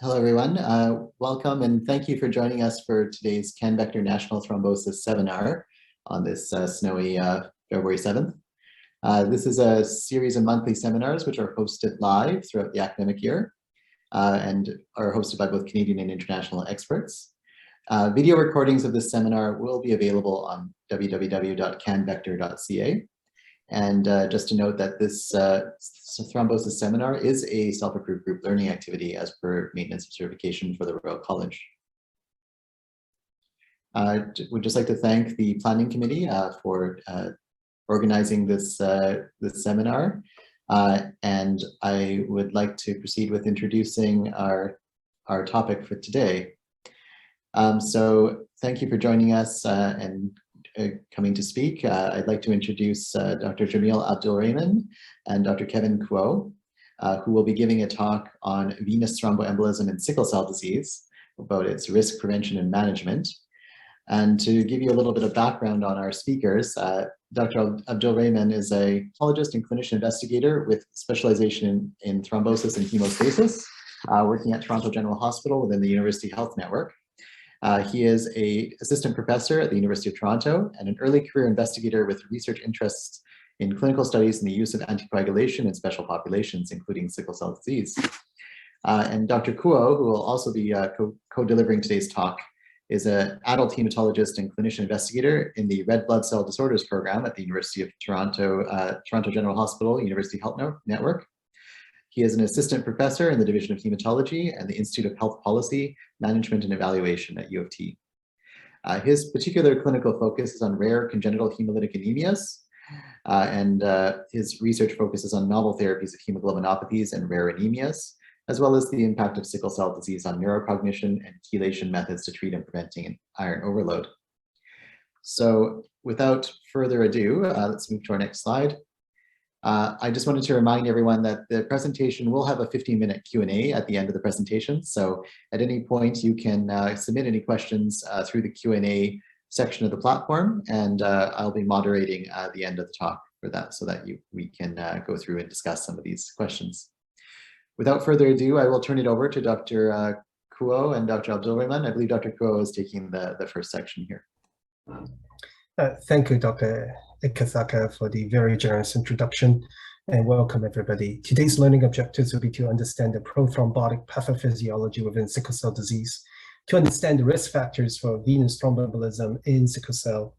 Hello, everyone. Welcome and thank you for joining us for today's Can-Vector National Thrombosis Seminar on this snowy February 7th. This is a series of monthly seminars which are hosted live throughout the academic year and are hosted by both Canadian and international experts. Video recordings of this seminar will be available on www.canvector.ca. And just to note that this thrombosis seminar is a self-approved group learning activity as per maintenance of certification for the Royal College. I would just like to thank the planning committee for organizing this, this seminar. And I would like to proceed with introducing our topic for today. So thank you for joining us and coming to speak. I'd like to introduce Dr. Jamil Abdulrahman and Dr. Kevin Kuo, who will be giving a talk on venous thromboembolism and sickle cell disease, about its risk prevention and management. And to give you a little bit of background on our speakers, Dr. Abdulrahman is a pathologist and clinician investigator with specialization in thrombosis and hemostasis, working at Toronto General Hospital within the University Health Network. He is an assistant professor at the University of Toronto and an early career investigator with research interests in clinical studies in the use of anticoagulation in special populations, including sickle cell disease. And Dr. Kuo, who will also be co-delivering today's talk, is an adult hematologist and clinician investigator in the Red Blood Cell Disorders program at the University of Toronto, Toronto General Hospital, University Health Network. He is an assistant professor in the Division of Hematology and the Institute of Health Policy, Management and Evaluation at U of T. His particular clinical focus is on rare congenital hemolytic anemias, and his research focuses on novel therapies of hemoglobinopathies and rare anemias, as well as the impact of sickle cell disease on neurocognition and chelation methods to treat and preventing iron overload. So without further ado, let's move to our next slide. I just wanted to remind everyone that the presentation will have a 15-minute Q&A at the end of the presentation. So at any point, you can submit any questions through the Q&A section of the platform, and I'll be moderating the end of the talk for that so that we can go through and discuss some of these questions. Without further ado, I will turn it over to Dr. Kuo and Dr. Abdulrahman. I believe Dr. Kuo is taking the first section here. Thank you, Dr. Ikazaka, for the very generous introduction, and welcome everybody. Today's learning objectives will be to understand the prothrombotic pathophysiology within sickle cell disease, to understand the risk factors for venous thromboembolism in sickle cell,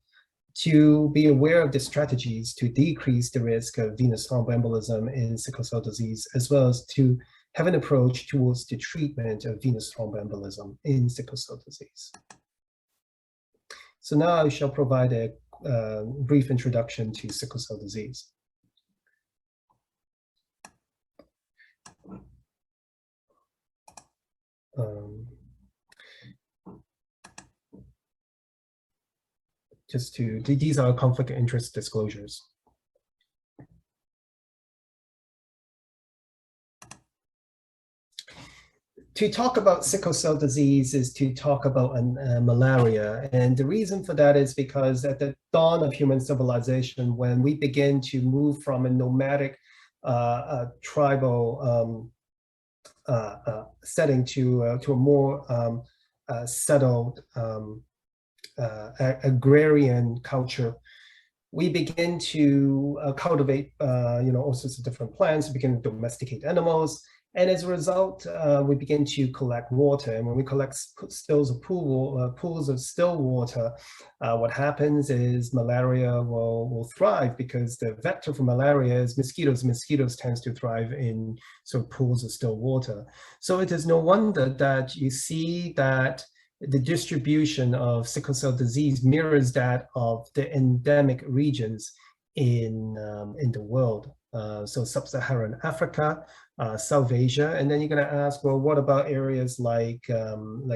to be aware of the strategies to decrease the risk of venous thromboembolism in sickle cell disease, as well as to have an approach towards the treatment of venous thromboembolism in sickle cell disease. So now I shall provide a brief introduction to sickle cell disease. These are conflict of interest disclosures. To talk about sickle cell disease is to talk about malaria. And the reason for that is because at the dawn of human civilization, when we begin to move from a nomadic tribal setting to a more settled agrarian culture, we begin to cultivate all sorts of different plants, we begin to domesticate animals. And as a result, we begin to collect water. And when we collect pools of still water, what happens is malaria will thrive, because the vector for malaria is mosquitoes. Mosquitoes tends to thrive in sort of pools of still water. So it is no wonder that you see that the distribution of sickle cell disease mirrors that of the endemic regions in the world. So sub-Saharan Africa, South Asia, and then you're going to ask, well, what about areas like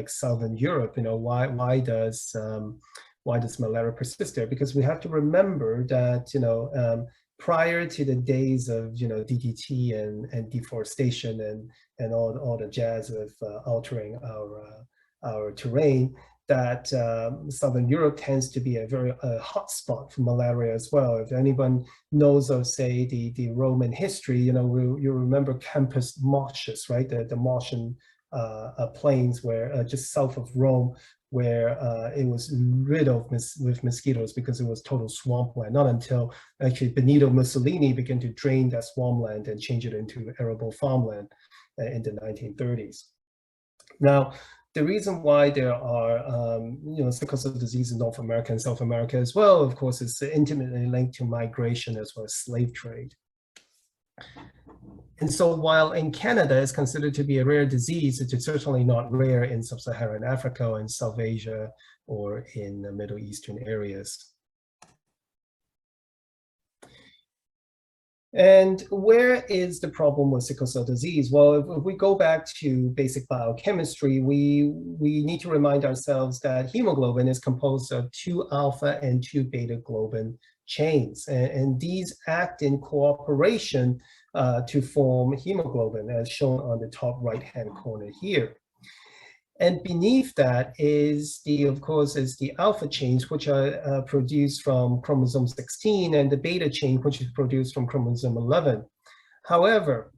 Southern Europe? Why does malaria persist there? Because we have to remember that prior to the days of DDT and deforestation and all the jazz of altering our terrain, that Southern Europe tends to be a very hot spot for malaria as well. If anyone knows of, say, the Roman history, you remember Campus Martius, right? The Martian plains where just south of Rome, where it was rid of with mosquitoes because it was total swampland. Not until actually Benito Mussolini began to drain that swampland and change it into arable farmland in the 1930s. Now, the reason why there are sickle cell disease in North America and South America as well, of course, is intimately linked to migration as well as slave trade. And so while in Canada it's considered to be a rare disease, it is certainly not rare in sub-Saharan Africa or in South Asia or in the Middle Eastern areas. And where is the problem with sickle cell disease? Well, if we go back to basic biochemistry, we need to remind ourselves that hemoglobin is composed of 2 alpha and 2 beta globin chains, and these act in cooperation to form hemoglobin, as shown on the top right-hand corner here. And beneath that is of course, the alpha chains, which are produced from chromosome 16, and the beta chain, which is produced from chromosome 11. However,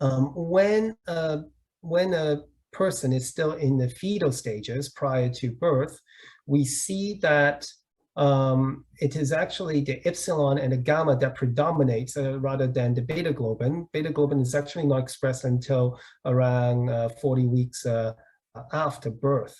when a person is still in the fetal stages prior to birth, we see that it is actually the epsilon and the gamma that predominates rather than the beta globin. Beta globin is actually not expressed until around 40 weeks after birth.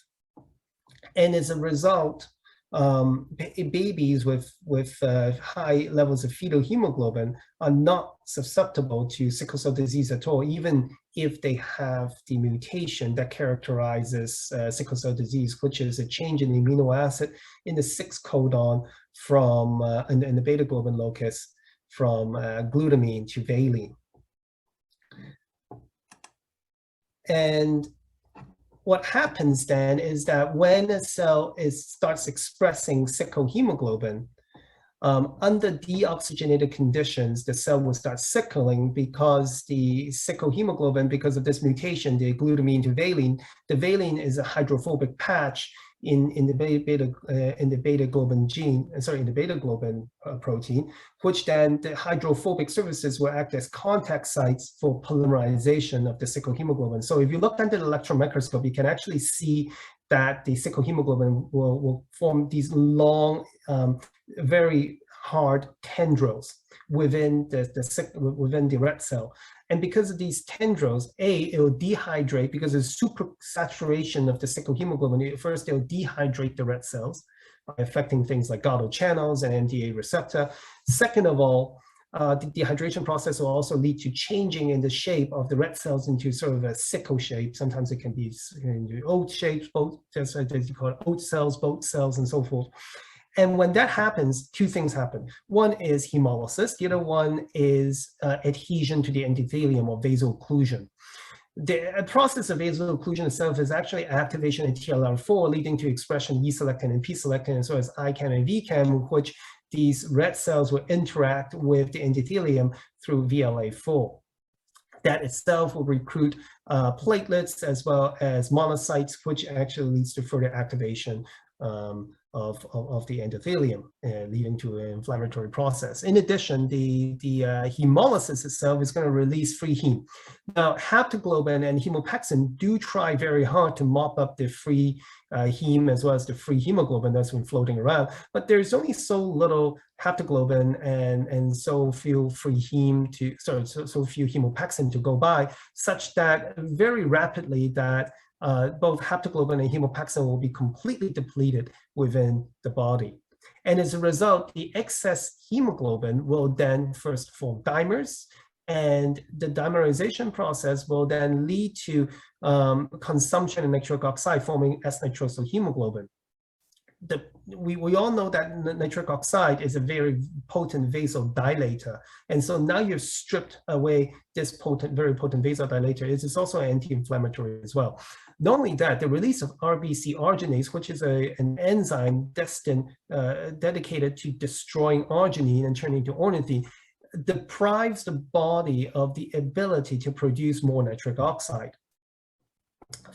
And as a result, babies with high levels of fetal hemoglobin are not susceptible to sickle cell disease at all, even if they have the mutation that characterizes sickle cell disease, which is a change in the amino acid in the 6 codon from in the beta globin locus from glutamine to valine. And what happens then is that when a cell starts expressing sickle hemoglobin, under deoxygenated conditions, the cell will start sickling because the sickle hemoglobin, because of this mutation, the glutamine to valine, the valine is a hydrophobic patch in the beta globin gene, in the beta globin protein, which then the hydrophobic surfaces will act as contact sites for polymerization of the sickle hemoglobin. So if you look under the electron microscope, you can actually see that the sickle hemoglobin will form these long, very hard tendrils within the red cell. And because of these tendrils, it will dehydrate because of supersaturation of the sickle hemoglobin. First, they'll dehydrate the red cells by affecting things like Gotto channels and MDA receptor. Second of all, the dehydration process will also lead to changing in the shape of the red cells into sort of a sickle shape. Sometimes it can be in oat shapes, as you call it, oat cells, boat cells, and so forth. And when that happens, 2 things happen. One is hemolysis. The other one is adhesion to the endothelium or vaso-occlusion. The process of vaso-occlusion itself is actually activation of TLR4, leading to expression of E-selectin and P-selectin, as well as ICAM and VCAM, which these red cells will interact with the endothelium through VLA4. That itself will recruit platelets as well as monocytes, which actually leads to further activation of the endothelium, leading to an inflammatory process. In addition, the hemolysis itself is going to release free heme. Now, haptoglobin and hemopexin do try very hard to mop up the free heme as well as the free hemoglobin that's been floating around, but there's only so little haptoglobin and so few free heme so few hemopexin to go by, such that very rapidly that both haptoglobin and hemopexin will be completely depleted within the body. And as a result, the excess hemoglobin will then first form dimers, and the dimerization process will then lead to consumption of nitric oxide, forming S-nitrosyl hemoglobin. We all know that nitric oxide is a very potent vasodilator, and so now you've stripped away this very potent vasodilator. It is also anti-inflammatory as well. Not only that, the release of RBC arginase, which is an enzyme dedicated to destroying arginine and turning into ornithine, deprives the body of the ability to produce more nitric oxide.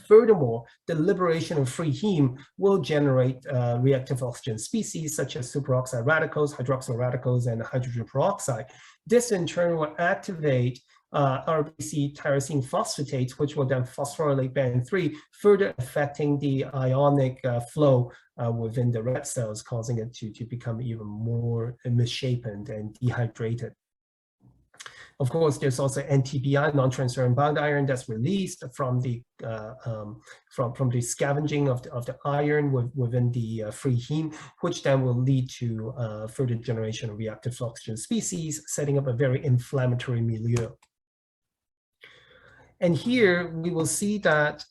Furthermore, the liberation of free heme will generate reactive oxygen species such as superoxide radicals, hydroxyl radicals, and hydrogen peroxide. This in turn will activate RBC tyrosine phosphatase, which will then phosphorylate band 3, further affecting the ionic flow within the red cells, causing it to become even more misshapen and dehydrated. Of course, there's also NTBI, non-transferrin bound iron, that's released from the scavenging of the iron within the free heme, which then will lead to further generation of reactive oxygen species, setting up a very inflammatory milieu. And here we will see that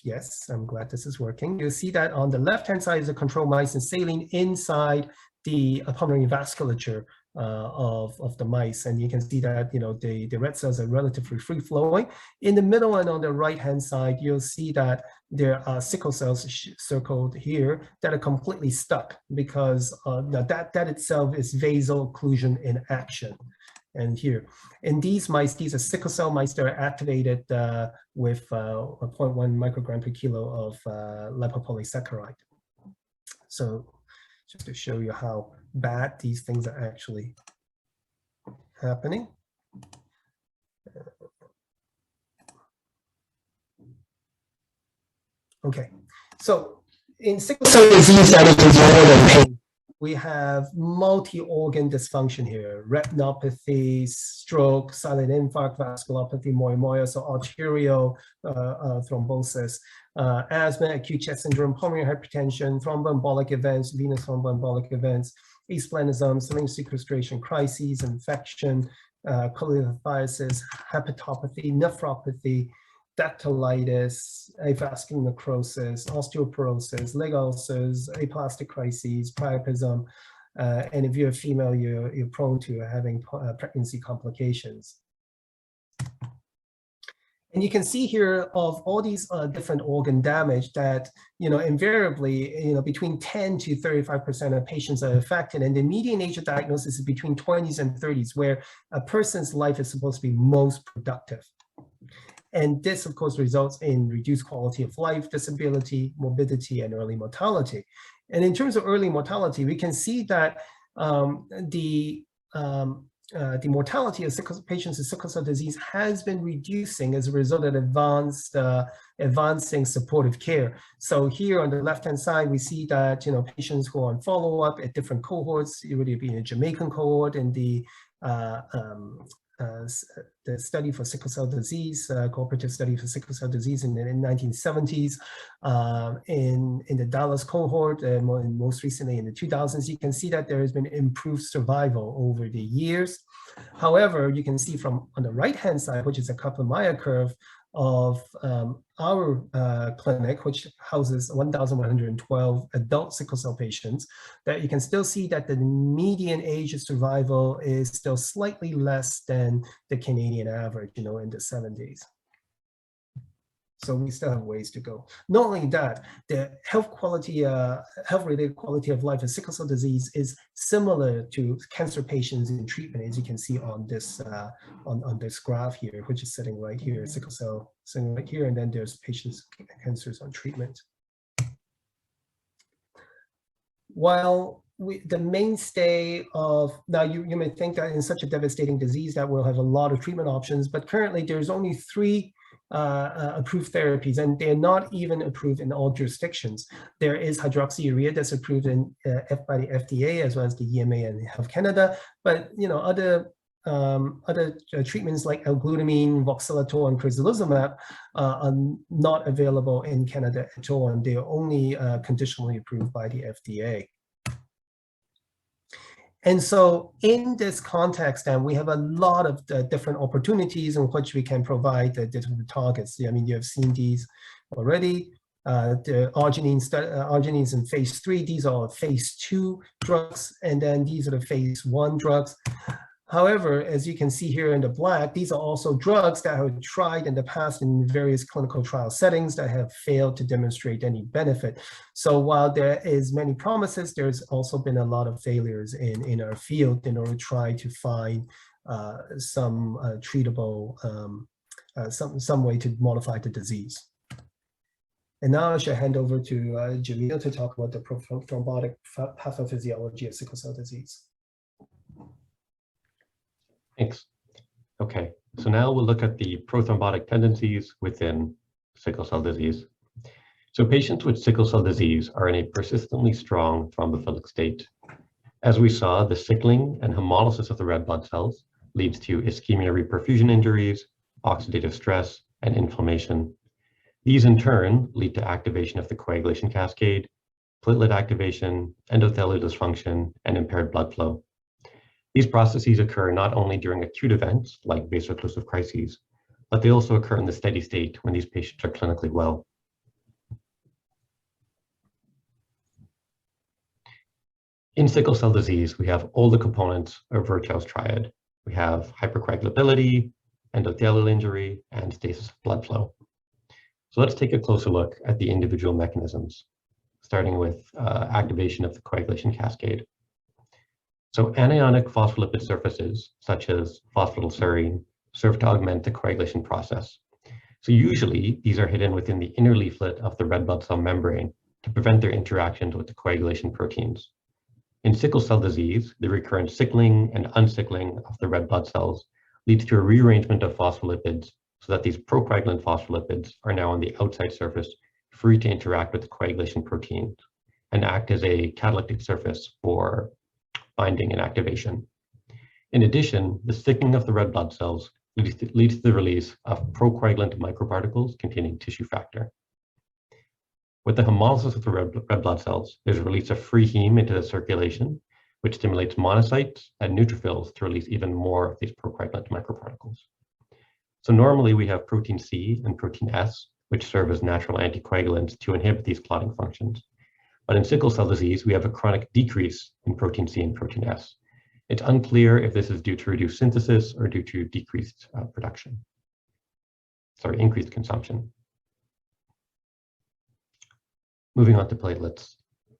yes, I'm glad this is working. You'll see that on the left-hand side is the control myosin saline inside the pulmonary vasculature of the mice, and you can see that the red cells are relatively free flowing. In the middle and on the right hand side, you'll see that there are sickle cells circled here that are completely stuck because that itself is vaso-occlusion in action. And here, in these mice, these are sickle cell mice that are activated with 0.1 microgram per kilo of lipopolysaccharide. So just to show you how bad these things are actually happening. Okay, so in sickle cell disease that is more than pain, we have multi-organ dysfunction here: retinopathy, stroke, silent infarct, vasculopathy, moya, so arterial thrombosis, asthma, acute chest syndrome, pulmonary hypertension, thromboembolic events, venous thromboembolic events, asplenicism, saline sequestration crises, infection, cholelithiasis, hepatopathy, nephropathy, dactylitis, avascular necrosis, osteoporosis, leg ulcers, aplastic crises, priapism, and if you're a female, you're prone to having pregnancy complications. And you can see here of all these different organ damage that, invariably, between 10 to 35% of patients are affected. And the median age of diagnosis is between 20s and 30s, where a person's life is supposed to be most productive. And this, of course, results in reduced quality of life, disability, morbidity, and early mortality. And in terms of early mortality, we can see that the mortality of patients with sickle cell disease has been reducing as a result of advancing supportive care. So here on the left-hand side, we see that patients who are on follow-up at different cohorts, it would be a Jamaican cohort in the study for sickle cell disease, cooperative study for sickle cell disease in the 1970s, in the Dallas cohort, and most recently in the 2000s, you can see that there has been improved survival over the years. However, you can see from on the right-hand side, which is a Kaplan-Meier curve of our clinic, which houses 1,112 adult sickle cell patients, that you can still see that the median age of survival is still slightly less than the Canadian average, in the 70s. So we still have ways to go. Not only that, the health-related quality of life in sickle cell disease is similar to cancer patients in treatment, as you can see on this on this graph here, which is sitting right here, sickle cell sitting right here, and then there's patients with cancers on treatment. While the mainstay of, now you may think that in such a devastating disease that we'll have a lot of treatment options, but currently there's only 3 approved therapies, and they're not even approved in all jurisdictions. There is hydroxyurea that's approved by the FDA as well as the EMA and Health Canada, but other treatments like L-glutamine, voxelotor, and crizanlizumab are not available in Canada at all, and they are only conditionally approved by the FDA. And so in this context, then we have a lot of different opportunities in which we can provide the different targets. I mean, you have seen these already. The arginines in phase 3, these are phase 2 drugs, and then these are the phase 1 drugs. However, as you can see here in the black, these are also drugs that have tried in the past in various clinical trial settings that have failed to demonstrate any benefit. So while there is many promises, there's also been a lot of failures in our field in order to try to find some treatable, some way to modify the disease. And now I shall hand over to Jamil to talk about the thrombotic pathophysiology of sickle cell disease. Thanks. Okay, So now we'll look at the prothrombotic tendencies within sickle cell disease. So patients with sickle cell disease are in a persistently strong thrombophilic state. As we saw, the sickling and hemolysis of the red blood cells leads to ischemia-reperfusion injuries, oxidative stress, and inflammation. These in turn lead to activation of the coagulation cascade, platelet activation, endothelial dysfunction, and impaired blood flow. These processes occur not only during acute events like vaso-occlusive crises, but they also occur in the steady state when these patients are clinically well. In sickle cell disease, we have all the components of Virchow's triad. We have hypercoagulability, endothelial injury, and stasis of blood flow. So let's take a closer look at the individual mechanisms, starting with activation of the coagulation cascade. So anionic phospholipid surfaces, such as phosphatidylserine, serve to augment the coagulation process. So usually, these are hidden within the inner leaflet of the red blood cell membrane to prevent their interactions with the coagulation proteins. In sickle cell disease, the recurrent sickling and unsickling of the red blood cells leads to a rearrangement of phospholipids so that these procoagulant phospholipids are now on the outside surface, free to interact with the coagulation proteins and act as a catalytic surface for binding and activation. In addition, the sickling of the red blood cells leads to the release of procoagulant microparticles containing tissue factor. With the hemolysis of the red blood cells, there's a release of free heme into the circulation, which stimulates monocytes and neutrophils to release even more of these procoagulant microparticles. So normally we have protein C and protein S, which serve as natural anticoagulants to inhibit these clotting functions. But in sickle cell disease, we have a chronic decrease in protein C and protein S. It's unclear if this is due to reduced synthesis or due to decreased increased consumption. Moving on to platelets.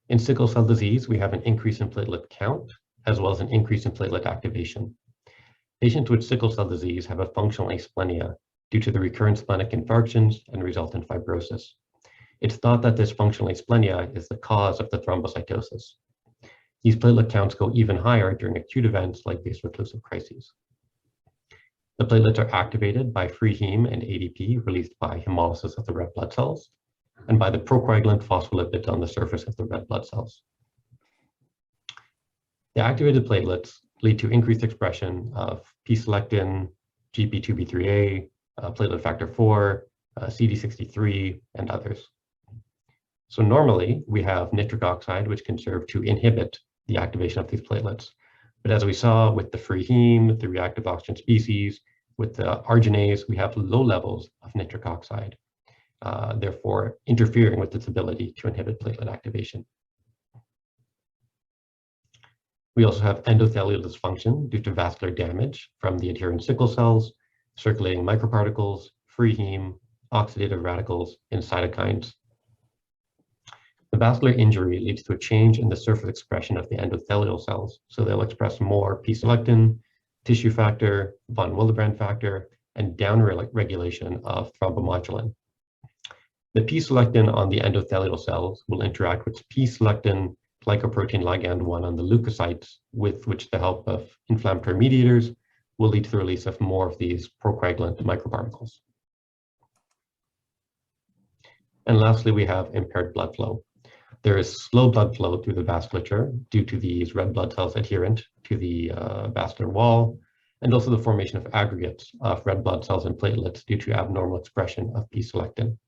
In sickle cell disease, we have an increase in platelet count, as well as an increase in platelet activation. Patients with sickle cell disease have a functional asplenia due to the recurrent splenic infarctions and resultant fibrosis. It's thought that this functional asplenia is the cause of the thrombocytosis. These platelet counts go even higher during acute events like vaso-occlusive crises. The platelets are activated by free heme and ADP released by hemolysis of the red blood cells and by the procoagulant phospholipids on the surface of the red blood cells. The activated platelets lead to increased expression of P-selectin, GP2B3A, platelet factor 4, CD63, and others. So normally we have nitric oxide, which can serve to inhibit the activation of these platelets. But as we saw with the free heme, the reactive oxygen species, with the arginase, we have low levels of nitric oxide, therefore interfering with its ability to inhibit platelet activation. We also have endothelial dysfunction due to vascular damage from the adherent sickle cells, circulating microparticles, free heme, oxidative radicals, and cytokines. The vascular injury leads to a change in the surface expression of the endothelial cells, so they'll express more P-selectin, tissue factor, von Willebrand factor, and downregulation of thrombomodulin. The P-selectin on the endothelial cells will interact with P-selectin glycoprotein ligand 1 on the leukocytes, with which the help of inflammatory mediators will lead to the release of more of these procoagulant microparticles. And lastly, we have impaired blood flow. There is slow blood flow through the vasculature due to these red blood cells adherent to the vascular wall, and also the formation of aggregates of red blood cells and platelets due to abnormal expression of P-selectin.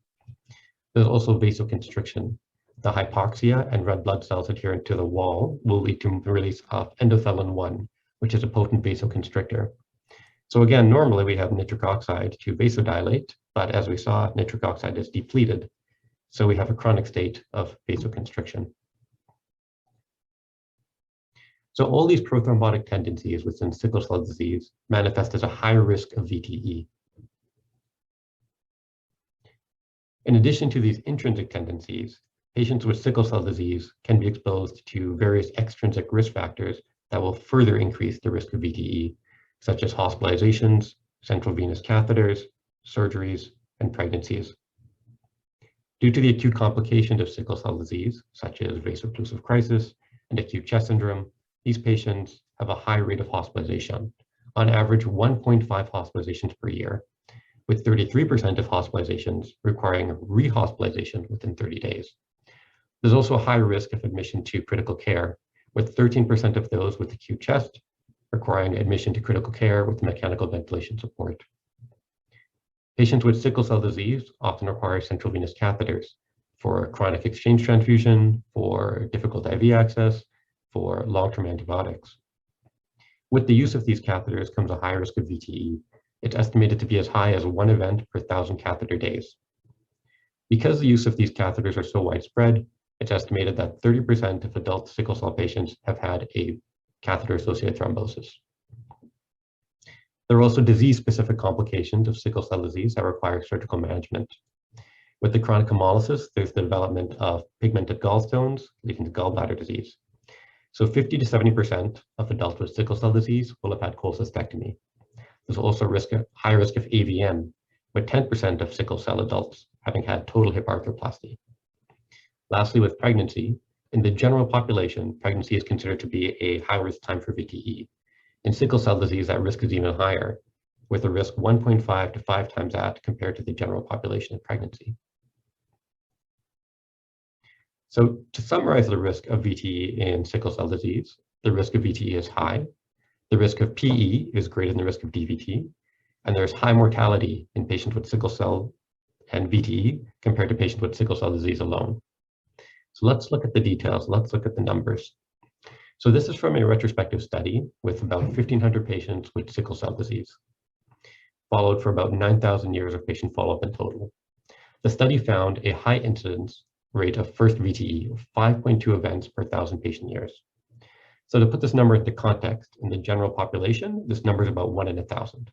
There's also vasoconstriction. The hypoxia and red blood cells adherent to the wall will lead to the release of endothelin-1, which is a potent vasoconstrictor. So again, normally we have nitric oxide to vasodilate, but as we saw, nitric oxide is depleted. So we have a chronic state of vasoconstriction. So all these prothrombotic tendencies within sickle cell disease manifest as a higher risk of VTE. In addition to these intrinsic tendencies, patients with sickle cell disease can be exposed to various extrinsic risk factors that will further increase the risk of VTE, such as hospitalizations, central venous catheters, surgeries, and pregnancies. Due to the acute complications of sickle cell disease, such as vaso-occlusive crisis and acute chest syndrome, these patients have a high rate of hospitalization, on average 1.5 hospitalizations per year, with 33% of hospitalizations requiring rehospitalization within 30 days. There's also a high risk of admission to critical care, with 13% of those with acute chest requiring admission to critical care with mechanical ventilation support. Patients with sickle cell disease often require central venous catheters for chronic exchange transfusion, for difficult IV access, for long-term antibiotics. With the use of these catheters comes a high risk of VTE. It's estimated to be as high as 1 event per 1,000 catheter days. Because the use of these catheters are so widespread, it's estimated that 30% of adult sickle cell patients have had a catheter-associated thrombosis. There are also disease-specific complications of sickle cell disease that require surgical management. With the chronic hemolysis, there's the development of pigmented gallstones leading to gallbladder disease. So 50 to 70% of adults with sickle cell disease will have had cholecystectomy. There's also high risk of AVM, with 10% of sickle cell adults having had total hip arthroplasty. Lastly, with pregnancy, in the general population, pregnancy is considered to be a high-risk time for VTE. In sickle cell disease, that risk is even higher, with a risk 1.5 to 5 times that compared to the general population in pregnancy. So to summarize the risk of VTE in sickle cell disease, the risk of VTE is high, the risk of PE is greater than the risk of DVT, and there's high mortality in patients with sickle cell and VTE compared to patients with sickle cell disease alone. So let's look at the details, let's look at the numbers. So this is from a retrospective study with about 1,500 patients with sickle cell disease, followed for about 9,000 years of patient follow-up in total. The study found a high incidence rate of first VTE of 5.2 events per 1,000 patient years. So to put this number into context, in the general population, this number is about 1 in 1,000.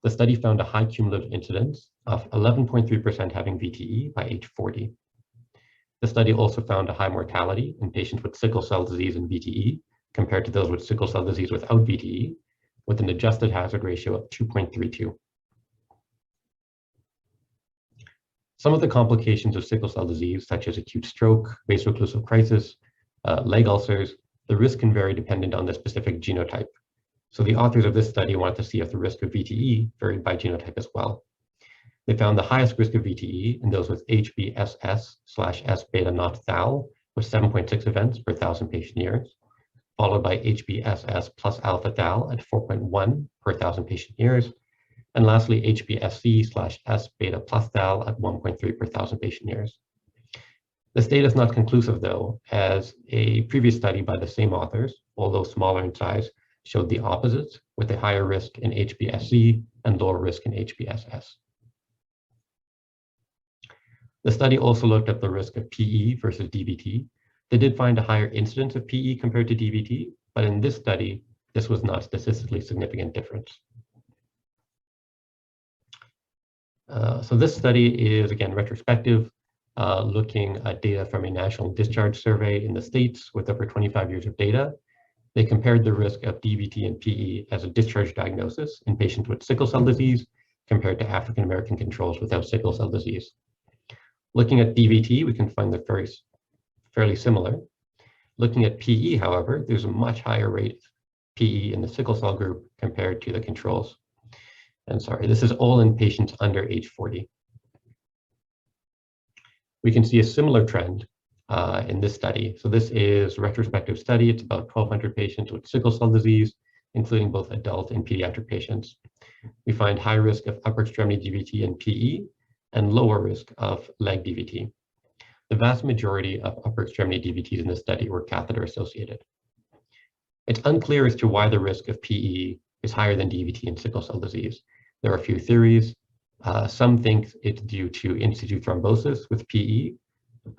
The study found a high cumulative incidence of 11.3% having VTE by age 40. The study also found a high mortality in patients with sickle cell disease and VTE compared to those with sickle cell disease without VTE, with an adjusted hazard ratio of 2.32. Some of the complications of sickle cell disease, such as acute stroke, vaso-occlusive crisis, leg ulcers, the risk can vary dependent on the specific genotype. So the authors of this study wanted to see if the risk of VTE varied by genotype as well. They found the highest risk of VTE in those with HBSS/S-beta-not-thal, with 7.6 events per 1,000 patient years, followed by HBSS plus alpha-thal at 4.1 per 1,000 patient years, and lastly, HBSC/S-beta plus thal at 1.3 per 1,000 patient years. This data is not conclusive though, as a previous study by the same authors, although smaller in size, showed the opposite, with a higher risk in HBSC and lower risk in HBSS. The study also looked at the risk of PE versus DVT. They did find a higher incidence of PE compared to DVT, but in this study, this was not statistically significant difference. So this study is, again, retrospective, looking at data from a national discharge survey in the States with over 25 years of data. They compared the risk of DVT and PE as a discharge diagnosis in patients with sickle cell disease compared to African-American controls without sickle cell disease. Looking at DVT, we can find they're fairly similar. Looking at PE, however, there's a much higher rate of PE in the sickle cell group compared to the controls. And sorry, this is all in patients under age 40. We can see a similar trend in this study. So this is a retrospective study. It's about 1,200 patients with sickle cell disease, including both adult and pediatric patients. We find high risk of upper extremity DVT and PE, and lower risk of leg DVT. The vast majority of upper extremity DVTs in this study were catheter associated. It's unclear as to why the risk of PE is higher than DVT in sickle cell disease. There are a few theories. Some think it's due to in-situ thrombosis with PE.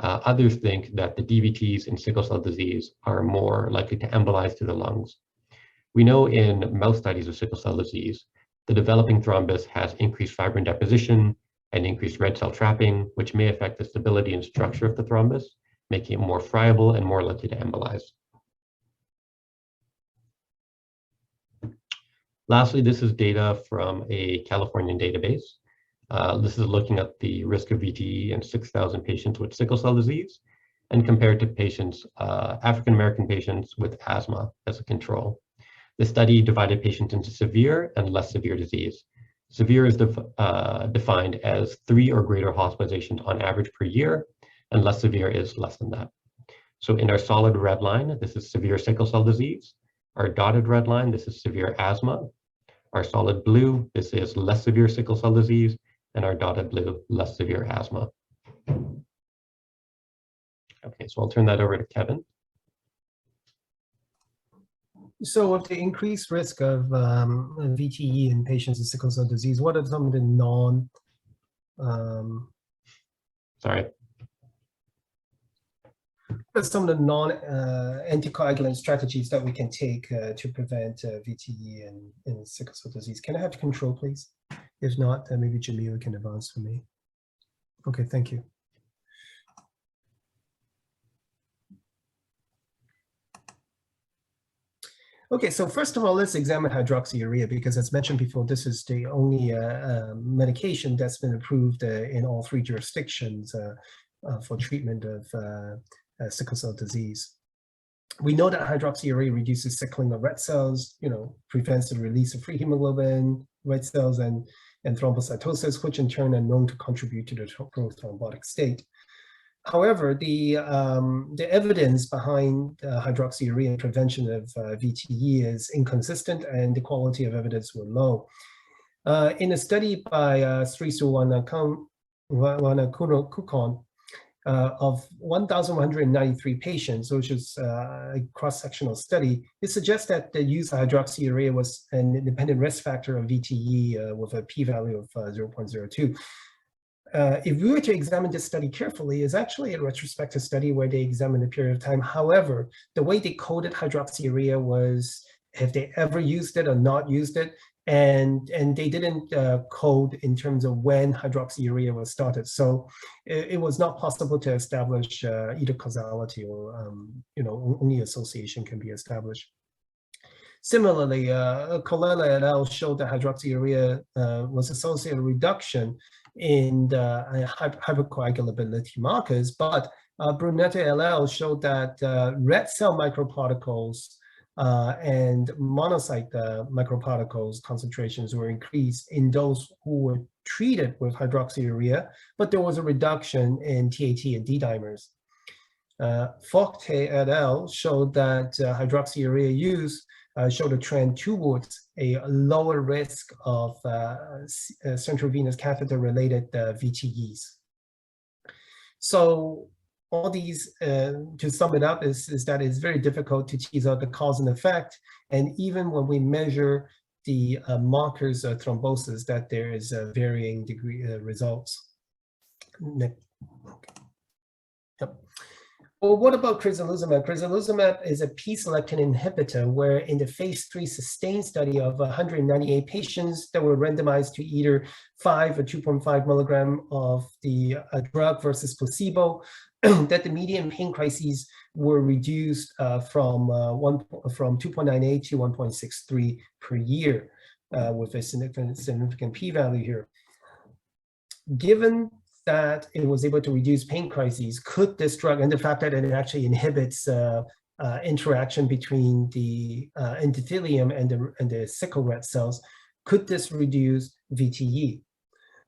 Others think that the DVTs in sickle cell disease are more likely to embolize to the lungs. We know in mouse studies of sickle cell disease, the developing thrombus has increased fibrin deposition and increased red cell trapping, which may affect the stability and structure of the thrombus, making it more friable and more likely to embolize. Lastly, this is data from a Californian database. This is looking at the risk of VTE in 6,000 patients with sickle cell disease and compared to patients, African-American patients with asthma as a control. The study divided patients into severe and less severe disease. Severe is defined as 3 or greater hospitalizations on average per year, and less severe is less than that. So in our solid red line, this is severe sickle cell disease. Our dotted red line, this is severe asthma. Our solid blue, this is less severe sickle cell disease, and our dotted blue, less severe asthma. Okay, so I'll turn that over to Kevin. So with the increased risk of VTE in patients with sickle cell disease, what are some of the anticoagulant strategies that we can take to prevent VTE in sickle cell disease? Can I have control, please? If not, then maybe Jamila can advance for me. Okay, thank you. Okay, so first of all, let's examine hydroxyurea, because as mentioned before, this is the only medication that's been approved in all 3 jurisdictions for treatment of sickle cell disease. We know that hydroxyurea reduces sickling of red cells, prevents the release of free hemoglobin, red cells, and thrombocytosis, which in turn are known to contribute to the prothrombotic state. However, the evidence behind hydroxyurea and prevention of VTE is inconsistent, and the quality of evidence were low. In a study by Sri Suwanakukan of 1,193 patients, which is a cross-sectional study, it suggests that the use of hydroxyurea was an independent risk factor of VTE with a p-value of 0.02. If we were to examine this study carefully, it's actually a retrospective study where they examined a period of time. However, the way they coded hydroxyurea was if they ever used it or not used it, and they didn't code in terms of when hydroxyurea was started. So it was not possible to establish either causality or only association can be established. Similarly, Colella et al. Showed that hydroxyurea was associated with reduction in the hypercoagulability markers, but Brunetta et al. Showed that red cell microparticles and monocyte microparticles concentrations were increased in those who were treated with hydroxyurea, but there was a reduction in TAT and D-dimers. Forte et al. Showed that hydroxyurea use showed a trend towards a lower risk of central venous catheter-related VTEs. So all these, to sum it up, is that it's very difficult to tease out the cause and effect. And even when we measure the markers of thrombosis, that there is a varying degree results. Next. Okay. Yep. Well, what about crizanlizumab? Crizanlizumab is a p-selectin inhibitor where in the phase 3 SUSTAIN study of 198 patients that were randomized to either 5 or 2.5 milligram of the drug versus placebo, that the median pain crises were reduced from 2.98 to 1.63 per year with a significant p-value here. Given that it was able to reduce pain crises, could this drug, and the fact that it actually inhibits interaction between the endothelium and the sickle red cells, could this reduce VTE?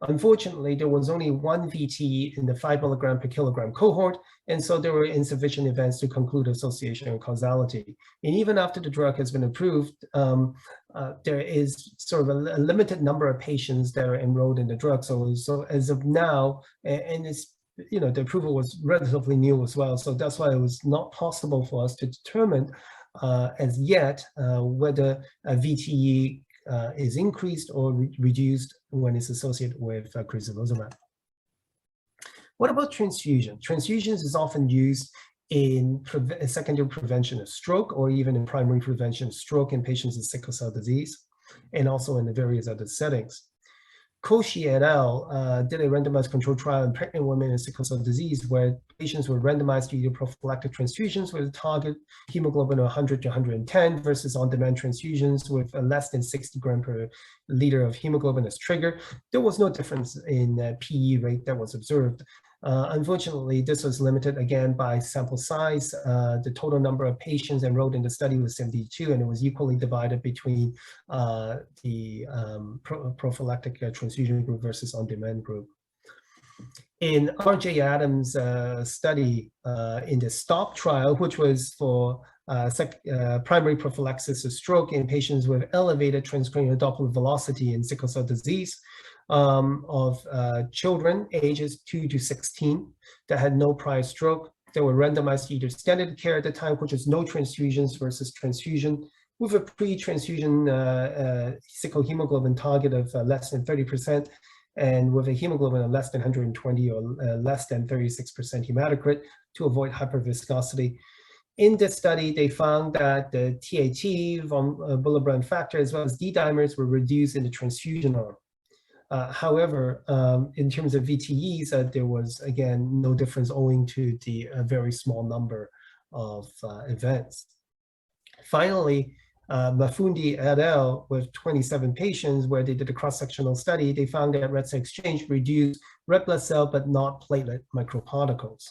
Unfortunately, there was only 1 VTE in the 5 milligram per kilogram cohort, and so there were insufficient events to conclude association and causality. And even after the drug has been approved, there is sort of a limited number of patients that are enrolled in the drug. So as of now, and it's, the approval was relatively new as well. So that's why it was not possible for us to determine as yet whether a VTE is increased or reduced when it's associated with crizanlizumab. What about transfusion? Transfusions is often used in secondary prevention of stroke, or even in primary prevention of stroke in patients with sickle cell disease, and also in the various other settings. Koshi et al. Did a randomized controlled trial in pregnant women in sickle cell disease where patients were randomized to either prophylactic transfusions with a target hemoglobin of 100 to 110 versus on-demand transfusions with less than 60 gram per liter of hemoglobin as trigger. There was no difference in PE rate that was observed. Unfortunately, this was limited again by sample size. The total number of patients enrolled in the study was 72, and it was equally divided between the prophylactic transfusion group versus on-demand group. In R.J. Adams' study in the STOP trial, which was for primary prophylaxis of stroke in patients with elevated transcranial Doppler velocity in sickle cell disease, of children ages 2 to 16 that had no prior stroke. They were randomized to either standard care at the time, which is no transfusions versus transfusion, with a pre-transfusion sickle hemoglobin target of less than 30%, and with a hemoglobin of less than 120 or less than 36% hematocrit to avoid hyperviscosity. In this study, they found that the TAT, von Willebrand factor, as well as D-dimers were reduced in the transfusion arm. However, in terms of VTEs, there was, again, no difference owing to the very small number of events. Finally, Mafundi et al. With 27 patients where they did a cross-sectional study, they found that red cell exchange reduced red blood cell but not platelet microparticles.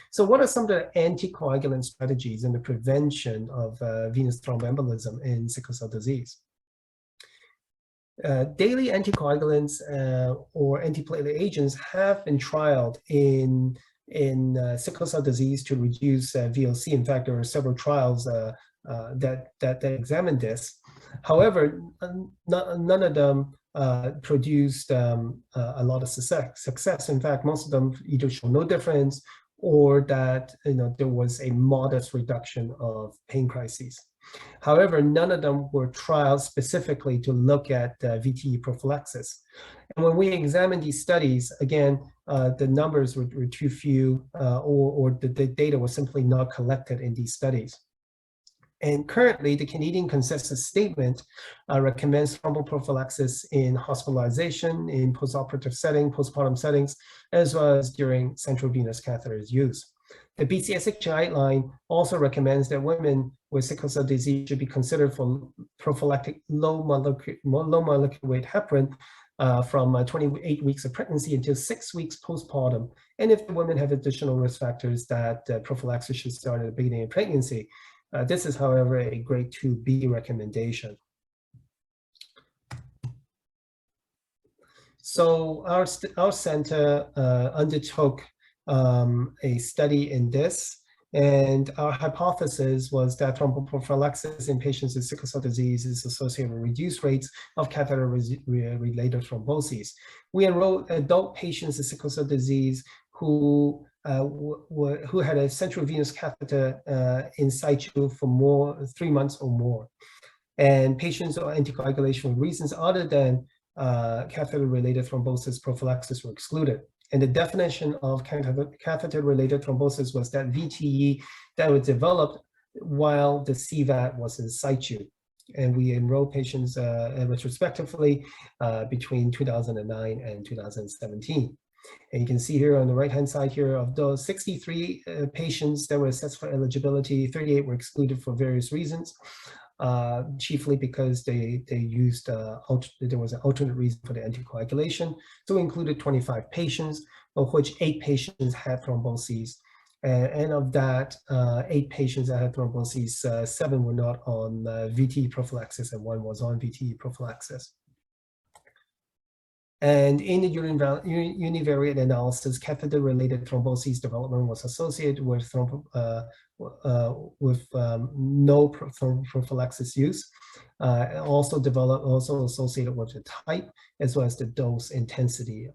So what are some of the anticoagulant strategies in the prevention of venous thromboembolism in sickle cell disease? Daily anticoagulants or antiplatelet agents have been trialed in sickle cell disease to reduce VOC. In fact, there are several trials that examined this. However, none of them produced a lot of success. In fact, most of them either show no difference or that there was a modest reduction of pain crises. However, none of them were trialed specifically to look at VTE prophylaxis. And when we examined these studies, again, the numbers were too few, or the data was simply not collected in these studies. And currently, the Canadian consensus statement recommends thromboprophylaxis in hospitalization, in postoperative setting, postpartum settings, as well as during central venous catheters use. The BCSH guideline also recommends that women with sickle cell disease should be considered for prophylactic low molecular weight heparin from 28 weeks of pregnancy until 6 weeks postpartum. And if the women have additional risk factors, that prophylaxis should start at the beginning of pregnancy. This is, however, a grade 2B recommendation. So our center undertook a study in this, and our hypothesis was that thromboprophylaxis in patients with sickle cell disease is associated with reduced rates of catheter-related thromboses. We enrolled adult patients with sickle cell disease who had a central venous catheter in situ for 3 months or more, and patients on anticoagulation for reasons other than catheter-related thrombosis prophylaxis were excluded. And the definition of catheter-related thrombosis was that VTE that was developed while the CVAT was in situ. And we enrolled patients retrospectively between 2009 and 2017. And you can see here on the right-hand side here, of those 63 patients that were assessed for eligibility, 38 were excluded for various reasons, chiefly because they used, there was an alternate reason for the anticoagulation. So we included 25 patients, of which 8 patients had thromboses. And of that, 8 patients that had thromboses, 7 were not on VTE prophylaxis and 1 was on VTE prophylaxis. And in the univariate analysis, catheter-related thrombosis development was associated with no prophylaxis use. Also associated with the type as well as the dose intensity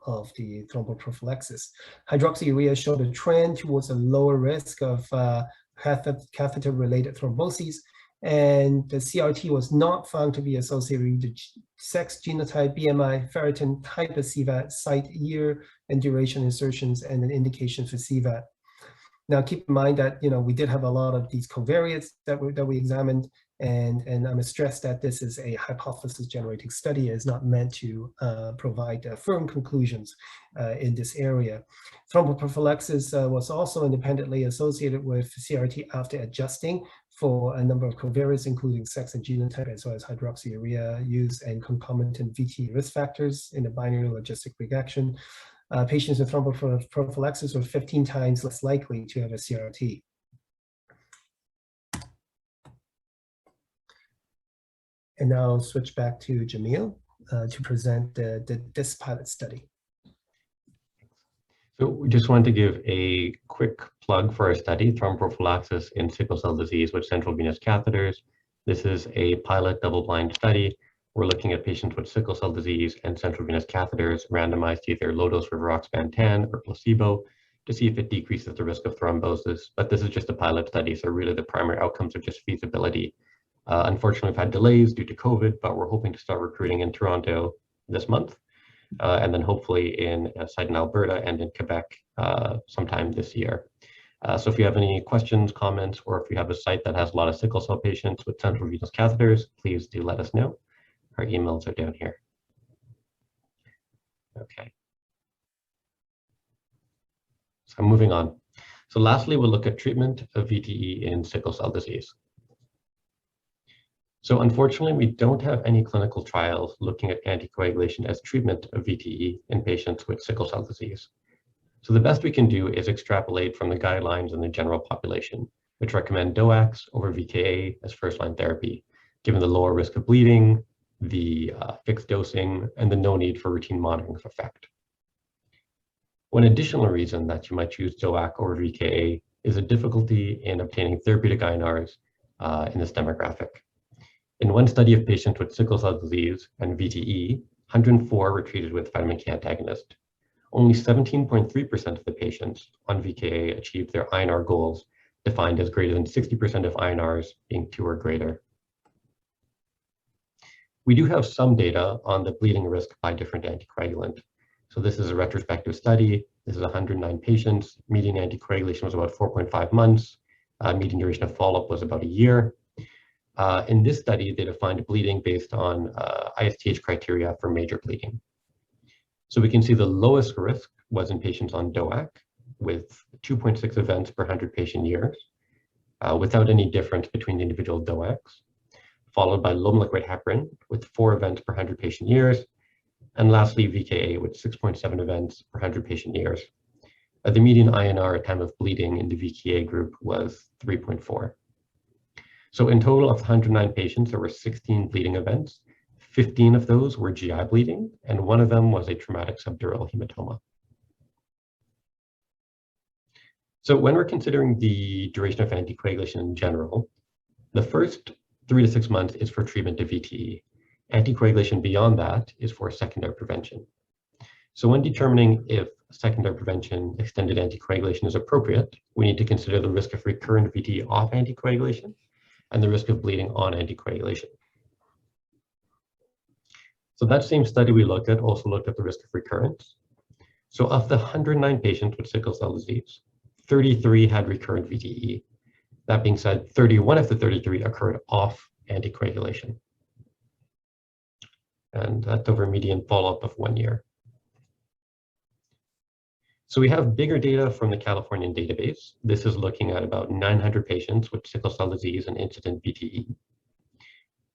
of the thromboprophylaxis. Hydroxyurea showed a trend towards a lower risk of catheter-related thrombosis, and the CRT was not found to be associated with the sex, genotype, BMI, ferritin, type of CVAT, site, year, and duration insertions, and an indication for CVAT. Now, keep in mind that we did have a lot of these covariates that we examined, and I'm going to stress that this is a hypothesis-generating study. It is not meant to provide firm conclusions in this area. Thromboprophylaxis was also independently associated with CRT after adjusting for a number of covariates, including sex and genotype, as well as hydroxyurea use and concomitant VTE risk factors in a binary logistic regression. Patients with thromboprophylaxis were 15 times less likely to have a CRT. And now I'll switch back to Jamil to present this pilot study. So we just wanted to give a quick plug for our study, Thromboprophylaxis in Sickle Cell Disease with Central Venous Catheters. This is a pilot double-blind study. We're looking at patients with sickle cell disease and central venous catheters randomized to either low-dose rivaroxaban 10 or placebo to see if it decreases the risk of thrombosis. But this is just a pilot study, so really the primary outcomes are just feasibility. Unfortunately, we've had delays due to COVID, but we're hoping to start recruiting in Toronto this month, and then hopefully in a site in Alberta and in Quebec sometime this year. So if you have any questions, comments, or if you have a site that has a lot of sickle cell patients with central venous catheters, please do let us know. Our emails are down here. Okay. So moving on. So lastly, we'll look at treatment of VTE in sickle cell disease. So unfortunately, we don't have any clinical trials looking at anticoagulation as treatment of VTE in patients with sickle cell disease. So the best we can do is extrapolate from the guidelines in the general population, which recommend DOACs over VKA as first-line therapy, given the lower risk of bleeding, the fixed dosing, and the no need for routine monitoring of effect. One additional reason that you might choose DOAC over VKA is a difficulty in obtaining therapeutic INRs in this demographic. In one study of patients with sickle cell disease and VTE, 104 were treated with vitamin K antagonist. Only 17.3% of the patients on VKA achieved their INR goals, defined as greater than 60% of INRs being 2 or greater. We do have some data on the bleeding risk by different anticoagulant. So this is a retrospective study. This is 109 patients. Median anticoagulation was about 4.5 months. Median duration of follow-up was about a year. In this study, they defined bleeding based on ISTH criteria for major bleeding. So we can see the lowest risk was in patients on DOAC with 2.6 events per 100 patient years, without any difference between the individual DOACs, followed by low molecular weight heparin with 4 events per 100 patient years, and lastly VKA with 6.7 events per 100 patient years. The median INR at time of bleeding in the VKA group was 3.4. So in total of 109 patients, there were 16 bleeding events. 15 of those were GI bleeding, and 1 of them was a traumatic subdural hematoma. So when we're considering the duration of anticoagulation in general, the first 3 to 6 months is for treatment of VTE. Anticoagulation beyond that is for secondary prevention. So when determining if secondary prevention extended anticoagulation is appropriate, we need to consider the risk of recurrent VTE off anticoagulation and the risk of bleeding on anticoagulation. So that same study we looked at also looked at the risk of recurrence. So of the 109 patients with sickle cell disease, 33 had recurrent VTE. That being said, 31 of the 33 occurred off anticoagulation. And that's over median follow-up of 1 year. So we have bigger data from the Californian database. This is looking at about 900 patients with sickle cell disease and incident VTE.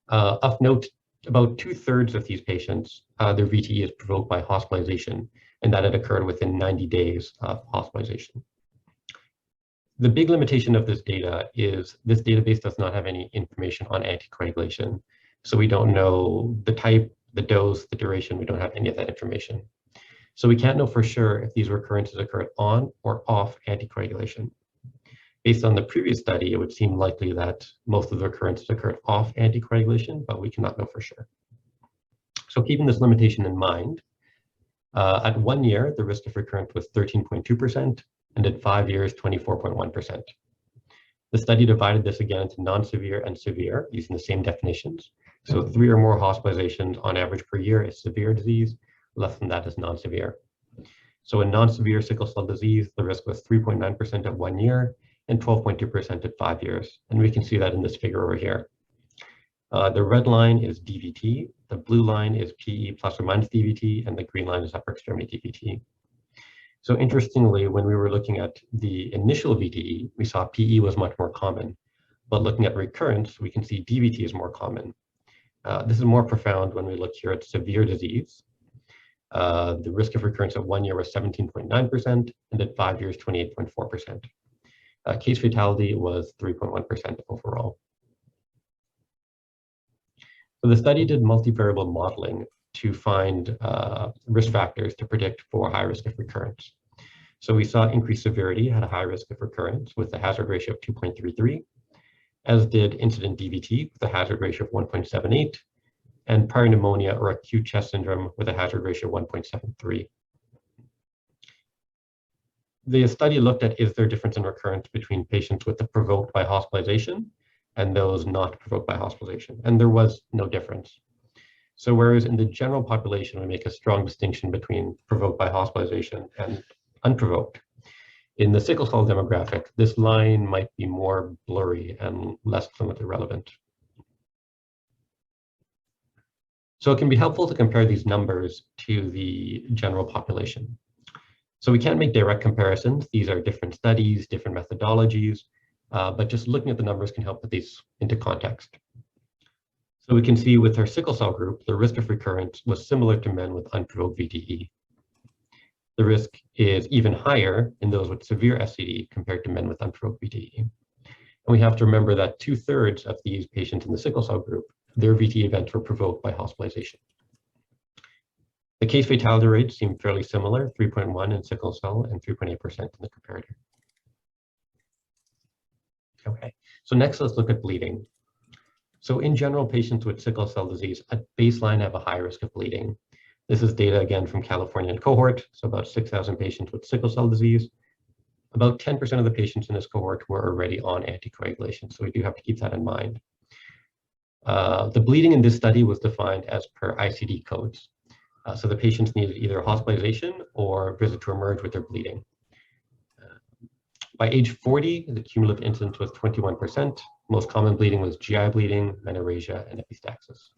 Of note, about 2/3 of these patients, their VTE is provoked by hospitalization, and that had occurred within 90 days of hospitalization. The big limitation of this data is this database does not have any information on anticoagulation. So we don't know the type, the dose, the duration, we don't have any of that information. So we can't know for sure if these recurrences occurred on or off anticoagulation. Based on the previous study, it would seem likely that most of the recurrences occurred off anticoagulation, but we cannot know for sure. So keeping this limitation in mind, at 1 year, the risk of recurrence was 13.2%, and at 5 years, 24.1%. The study divided this again into non-severe and severe using the same definitions. So 3 or more hospitalizations on average per year is severe disease, less than that is non-severe. So in non-severe sickle cell disease, the risk was 3.9% at 1 year and 12.2% at 5 years. And we can see that in this figure over here. The red line is DVT, the blue line is PE plus or minus DVT, and the green line is upper extremity DVT. So interestingly, when we were looking at the initial VTE, we saw PE was much more common. But looking at recurrence, we can see DVT is more common. This is more profound when we look here at severe disease. The risk of recurrence at 1 year was 17.9%, and at 5 years, 28.4%. Case fatality was 3.1% overall. So the study did multivariable modeling to find risk factors to predict for high risk of recurrence. So we saw increased severity had a high risk of recurrence with a hazard ratio of 2.33, as did incident DVT with a hazard ratio of 1.78, and prior pneumonia or acute chest syndrome with a hazard ratio of 1.73. The study looked at, is there a difference in recurrence between patients with the provoked by hospitalization and those not provoked by hospitalization? And there was no difference. So whereas in the general population, we make a strong distinction between provoked by hospitalization and unprovoked, in the sickle cell demographic, this line might be more blurry and less clinically relevant. So it can be helpful to compare these numbers to the general population. So we can't make direct comparisons. These are different studies, different methodologies, but just looking at the numbers can help put these into context. So we can see with our sickle cell group, the risk of recurrence was similar to men with unprovoked VTE. The risk is even higher in those with severe SCD compared to men with unprovoked VTE. And we have to remember that 2/3 of these patients in the sickle cell group, their VTE events were provoked by hospitalization. The case fatality rates seem fairly similar, 3.1 in sickle cell and 3.8% in the comparator. Okay, so next let's look at bleeding. So in general, patients with sickle cell disease at baseline have a high risk of bleeding. This is data again from Californian cohort, so about 6,000 patients with sickle cell disease. About 10% of the patients in this cohort were already on anticoagulation, so we do have to keep that in mind. The bleeding in this study was defined as per ICD codes. So the patients needed either hospitalization or visit to emerge with their bleeding. By age 40, the cumulative incidence was 21%. Most common bleeding was GI bleeding, menorrhagia, and epistaxis.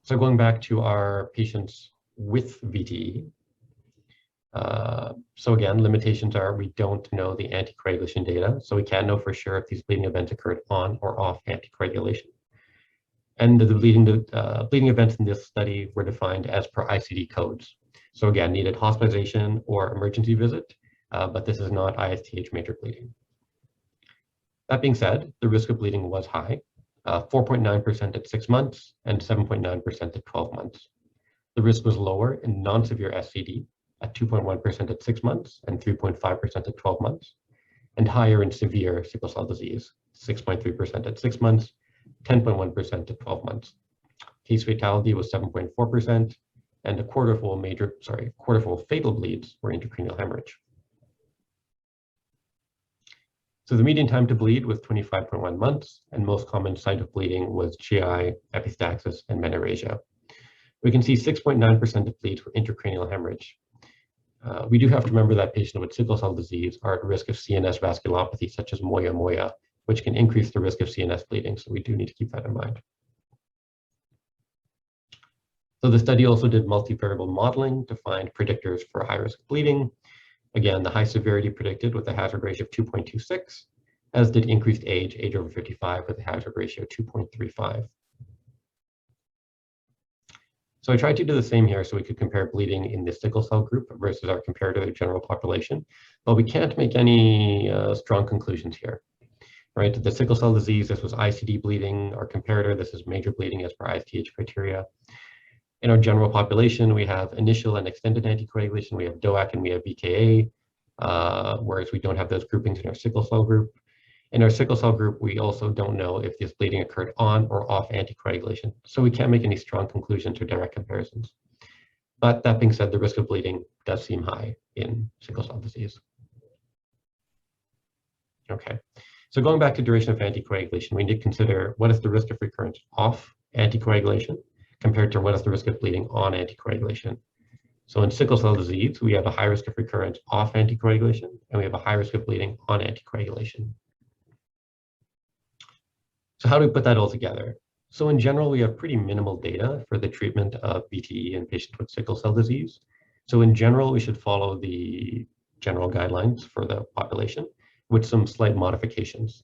So going back to our patients with VTE. So again, limitations are we don't know the anticoagulation data, so we can't know for sure if these bleeding events occurred on or off anticoagulation. And the bleeding events in this study were defined as per ICD codes. So again, needed hospitalization or emergency visit, but this is not ISTH major bleeding. That being said, the risk of bleeding was high, 4.9% at 6 months and 7.9% at 12 months. The risk was lower in non-severe SCD at 2.1% at 6 months and 3.5% at 12 months, and higher in severe sickle cell disease, 6.3% at 6 months, 10.1% at 12 months. Case fatality was 7.4%, and a quarter full fatal bleeds were intracranial hemorrhage. So the median time to bleed was 25.1 months, and most common site of bleeding was GI, epistaxis, and menorrhagia. We can see 6.9% of bleeds were intracranial hemorrhage. We do have to remember that patients with sickle cell disease are at risk of CNS vasculopathy, such as moya, which can increase the risk of CNS bleeding, so we do need to keep that in mind. So the study also did multivariable modeling to find predictors for high risk bleeding. Again, the high severity predicted with a hazard ratio of 2.26, as did increased age over 55 with a hazard ratio of 2.35. So I tried to do the same here so we could compare bleeding in the sickle cell group versus our comparative general population, but we can't make any strong conclusions here. Right, the sickle cell disease, this was ICD bleeding. Our comparator, this is major bleeding as per ISTH criteria. In our general population, we have initial and extended anticoagulation. We have DOAC and we have VKA, whereas we don't have those groupings in our sickle cell group. In our sickle cell group, we also don't know if this bleeding occurred on or off anticoagulation. So we can't make any strong conclusions or direct comparisons. But that being said, the risk of bleeding does seem high in sickle cell disease. Okay. So going back to duration of anticoagulation, we need to consider what is the risk of recurrence off anticoagulation compared to what is the risk of bleeding on anticoagulation. So in sickle cell disease, we have a high risk of recurrence off anticoagulation, and we have a high risk of bleeding on anticoagulation. So how do we put that all together? So in general, we have pretty minimal data for the treatment of VTE in patients with sickle cell disease. So in general, we should follow the general guidelines for the population. with some slight modifications.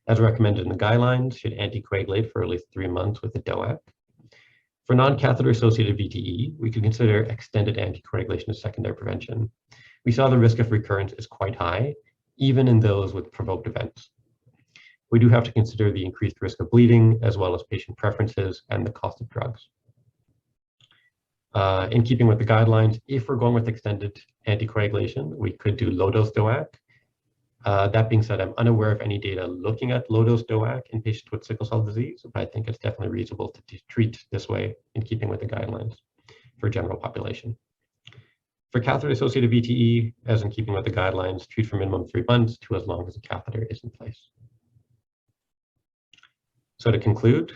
As recommended in the guidelines, should anticoagulate for at least 3 months with a DOAC. For non-catheter associated VTE, we can consider extended anticoagulation as secondary prevention. We saw the risk of recurrence is quite high, even in those with provoked events. We do have to consider the increased risk of bleeding, as well as patient preferences and the cost of drugs. In keeping with the guidelines, if we're going with extended anticoagulation, we could do low-dose DOAC. That being said, I'm unaware of any data looking at low-dose DOAC in patients with sickle cell disease, but I think it's definitely reasonable to treat this way in keeping with the guidelines for general population. For catheter-associated VTE, as in keeping with the guidelines, treat for minimum 3 months to as long as the catheter is in place. So to conclude,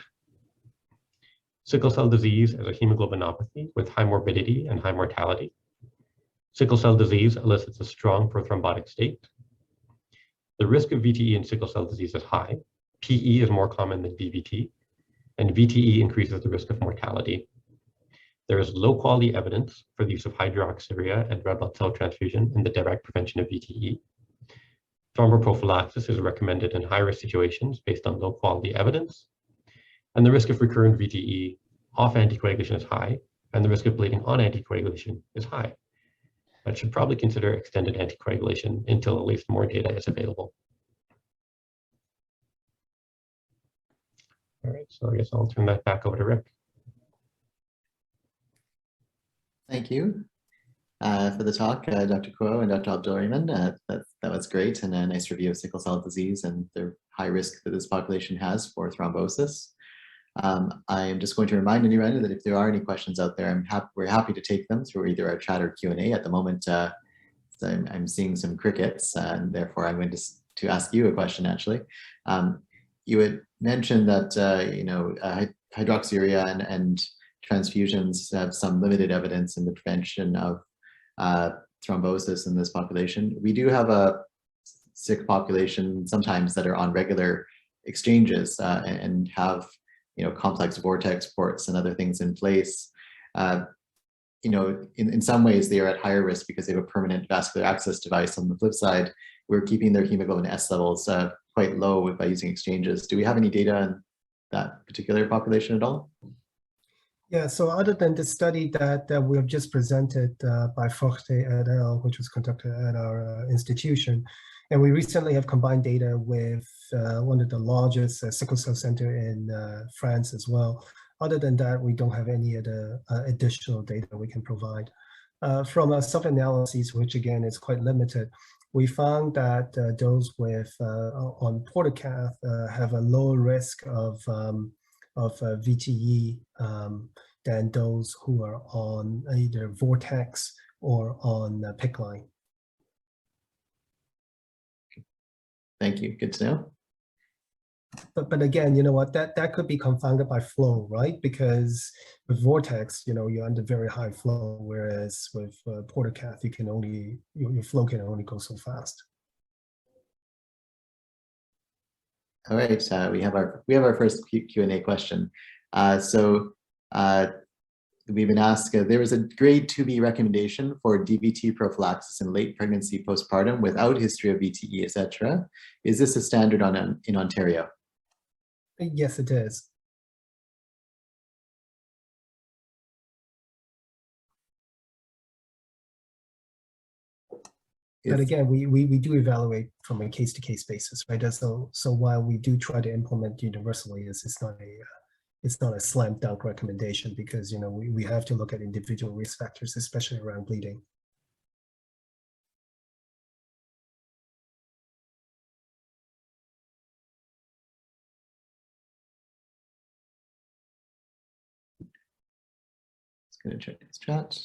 sickle cell disease is a hemoglobinopathy with high morbidity and high mortality. Sickle cell disease elicits a strong prothrombotic state. The risk of VTE in sickle cell disease is high. PE is more common than VVT, and VTE increases the risk of mortality. There is low quality evidence for the use of hydroxyurea and red blood cell transfusion in the direct prevention of VTE. Thromboprophylaxis is recommended in high-risk situations based on low quality evidence. And the risk of recurrent VTE off anticoagulation is high, and the risk of bleeding on anticoagulation is high. I should probably consider extended anticoagulation until at least more data is available. All right, so I guess I'll turn that back over to Rick. Thank you for the talk, Dr. Kuo and Dr. Abdulrahman. That was great, and a nice review of sickle cell disease and the high risk that this population has for thrombosis. I'm just going to remind anyone that if there are any questions out there, we're happy to take them through either our chat or Q&A. At the moment, I'm seeing some crickets, and therefore I'm going to ask you a question, actually. You had mentioned that hydroxyurea and transfusions have some limited evidence in the prevention of thrombosis in this population. We do have a sick population sometimes that are on regular exchanges and have complex vortex ports and other things in place. In some ways they are at higher risk because they have a permanent vascular access device. On the flip side, we're keeping their hemoglobin S levels quite low by using exchanges. Do we have any data on that particular population at all? Yeah, so other than the study that we have just presented by Forte et al., which was conducted at our institution, and we recently have combined data with one of the largest sickle cell center in France as well. Other than that, we don't have any other additional data we can provide. From a sub-analysis, which again is quite limited, we found that those with on portacath have a lower risk of VTE than those who are on either vortex or on PICC line. Thank you. Good to know. But again, you know what, that could be confounded by flow, right? Because with vortex, you're under very high flow, whereas with portacath, you can only your flow can only go so fast. All right, we have our first Q&A question. We've been asked, there was a grade 2B recommendation for DVT prophylaxis in late pregnancy postpartum without history of VTE, etc. Is this a standard in Ontario? Yes, it is. But again, we do evaluate from a case-to-case basis, right? So while we do try to implement universally, it's not a slam dunk recommendation, because we have to look at individual risk factors, especially around bleeding. Just going to check this chat.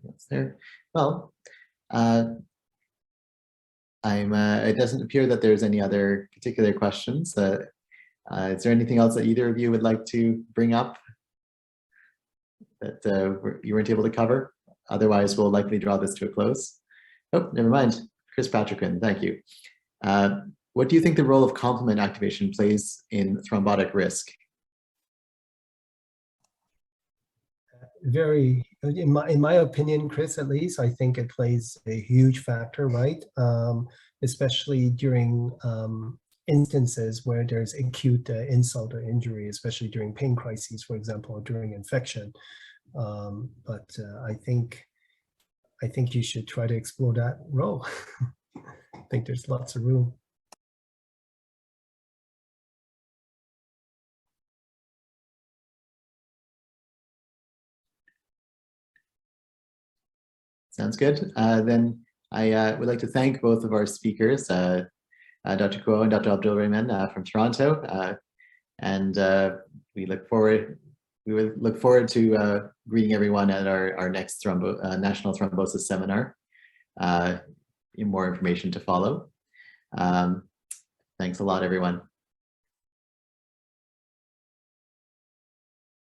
That's there. Well, it doesn't appear that there's any other particular questions. Is there anything else that either of you would like to bring up that you weren't able to cover? Otherwise, we'll likely draw this to a close. Oh, never mind. Chris Patrickman, thank you. What do you think the role of complement activation plays in thrombotic risk? In my opinion, Chris, at least, I think it plays a huge factor, right? especially during instances where there's acute insult or injury, especially during pain crises, for example, or during infection. But I think you should try to explore that role. I think there's lots of room. Sounds good. Then I would like to thank both of our speakers, Dr. Kuo and Dr. Abdulrahman from Toronto, and we will look forward to greeting everyone at our next National Thrombosis Seminar. More information to follow. Thanks a lot, everyone.